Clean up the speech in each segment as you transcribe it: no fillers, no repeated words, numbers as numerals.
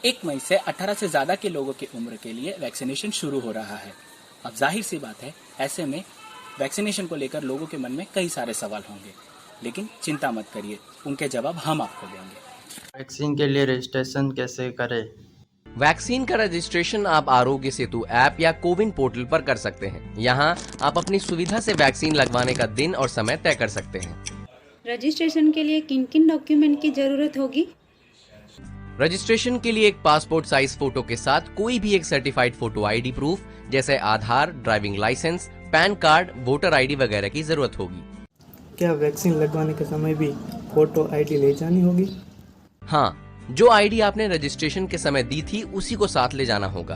1 मई से 18 से ज़्यादा के लोगों की उम्र के लिए वैक्सीनेशन शुरू हो रहा है। अब जाहिर सी बात है, ऐसे में वैक्सीनेशन को लेकर लोगों के मन में कई सारे सवाल होंगे, लेकिन चिंता मत करिए, उनके जवाब हम आपको देंगे। वैक्सीन के लिए रजिस्ट्रेशन कैसे करें? वैक्सीन का रजिस्ट्रेशन आप आरोग्य सेतु ऐप या कोविन पोर्टल पर कर सकते हैं। यहाँ आप अपनी सुविधा से वैक्सीन लगवाने का दिन और समय तय कर सकते हैं। रजिस्ट्रेशन के लिए किन किन डॉक्यूमेंट की जरूरत होगी? रजिस्ट्रेशन के लिए एक पासपोर्ट साइज फोटो के साथ कोई भी एक सर्टिफाइड फोटो आईडी प्रूफ जैसे Aadhaar, driving licence, PAN card, voter ID वगैरह की जरूरत होगी। क्या वैक्सीन लगवाने के समय भी फोटो आईडी ले जानी होगी? हाँ, जो आईडी आपने रजिस्ट्रेशन के समय दी थी उसी को साथ ले जाना होगा।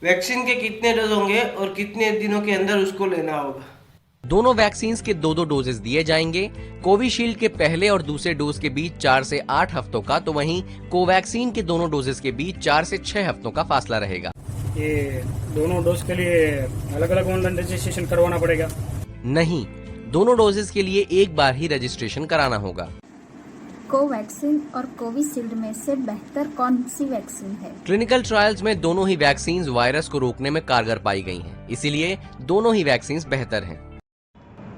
वैक्सीन के कितने डोज होंगे और कितने दिनों के अंदर उसको लेना होगा? दोनों वैक्सीन के 2-2 डोजेस दिए जाएंगे। कोविशील्ड के पहले और दूसरे डोज के बीच 4 से 8 हफ्तों का, तो वहीं कोवैक्सीन के दोनों डोजेस के बीच 4 से 6 हफ्तों का फासला रहेगा। ये दोनों डोज के लिए अलग अलग ऑनलाइन रजिस्ट्रेशन करवाना पड़ेगा? नहीं, दोनों डोजेस के लिए एक बार ही रजिस्ट्रेशन कराना होगा। कोवैक्सीन और कोविशील्ड में से बेहतर कौन सी वैक्सीन है? क्लिनिकल ट्रायल्स में दोनों ही वैक्सीन वायरस को रोकने में कारगर पाई गई हैं, इसीलिए दोनों ही वैक्सीन बेहतर हैं।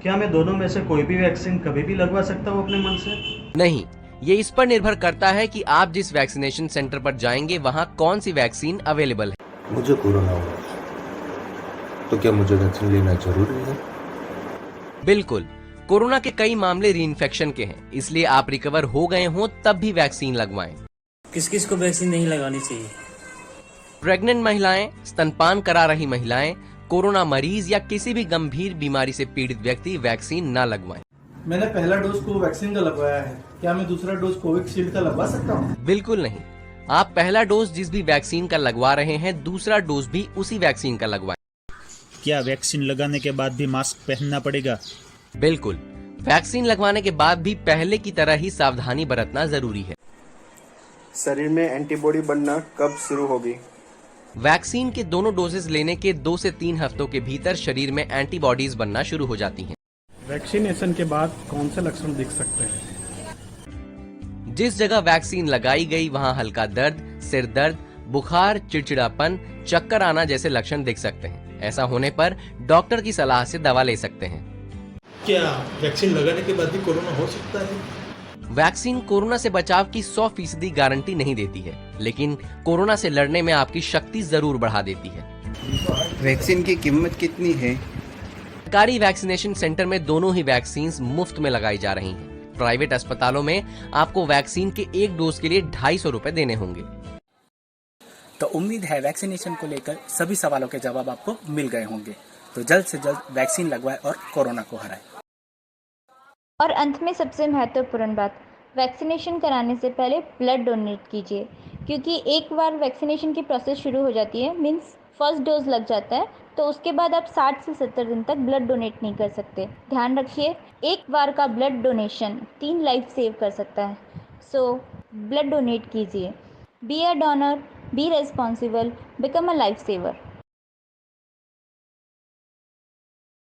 क्या मैं दोनों में से कोई भी वैक्सीन कभी भी लगवा सकता हूँ अपने मन से? नहीं, ये इस पर निर्भर करता है कि आप जिस वैक्सीनेशन सेंटर पर जाएंगे वहाँ कौन सी वैक्सीन अवेलेबल है। मुझे कोरोना हुआ तो क्या मुझे वैक्सीन लेना जरूरी है? बिल्कुल, कोरोना के कई मामले रीइंफेक्शन के हैं, इसलिए आप रिकवर हो गए हों तब भी वैक्सीन लगवाएं। किस किस को वैक्सीन नहीं लगानी चाहिए? प्रेग्नेंट महिलाएं, स्तनपान करा रही महिलाएं, कोरोना मरीज या किसी भी गंभीर बीमारी से पीड़ित व्यक्ति वैक्सीन न लगवाएं। मैंने पहला डोज कोवैक्सीन का लगवाया है, क्या मैं दूसरा डोज कोविशील्ड का लगवा सकता हूँ? बिल्कुल नहीं, आप पहला डोज जिस भी वैक्सीन का लगवा रहे हैं, दूसरा डोज भी उसी वैक्सीन का लगवाएं। क्या वैक्सीन लगाने के बाद भी मास्क पहनना पड़ेगा? बिल्कुल, वैक्सीन लगवाने के बाद भी पहले की तरह ही सावधानी बरतना जरूरी है। शरीर में एंटीबॉडी बनना कब शुरू होगी? वैक्सीन के दोनों डोजेस लेने के 2 से 3 हफ्तों के भीतर शरीर में एंटीबॉडीज बनना शुरू हो जाती हैं। वैक्सीनेशन के बाद कौन से लक्षण दिख सकते हैं? जिस जगह वैक्सीन लगाई गई वहां हल्का दर्द, सिर दर्द, बुखार, चिड़चिड़ापन, चक्कर आना जैसे लक्षण दिख सकते हैं। ऐसा होने पर डॉक्टर की सलाह से दवा ले सकते हैं। क्या वैक्सीन लगाने के बाद भी कोरोना हो सकता है? वैक्सीन कोरोना से बचाव की 100% गारंटी नहीं देती है, लेकिन कोरोना से लड़ने में आपकी शक्ति जरूर बढ़ा देती है। वैक्सीन की कीमत कितनी है? सरकारी वैक्सीनेशन सेंटर में दोनों ही वैक्सीन मुफ्त में लगाई जा रही हैं। प्राइवेट अस्पतालों में आपको वैक्सीन के एक डोज के लिए 250 रुपए देने होंगे। तो उम्मीद है वैक्सीनेशन को लेकर सभी सवालों के जवाब आपको मिल गए होंगे। तो जल्द से जल्द वैक्सीन लगवाएं और कोरोना को हराएं। और अंत में सबसे महत्वपूर्ण बात, वैक्सीनेशन कराने से पहले ब्लड डोनेट कीजिए, क्योंकि एक बार वैक्सीनेशन की प्रोसेस शुरू हो जाती है, मीन्स फर्स्ट डोज लग जाता है, तो उसके बाद आप 60 से 70 दिन तक ब्लड डोनेट नहीं कर सकते। ध्यान रखिए, एक बार का ब्लड डोनेशन 3 लाइफ सेव कर सकता है। सो ब्लड डोनेट कीजिए। Be a donor, be responsible, become a life saver.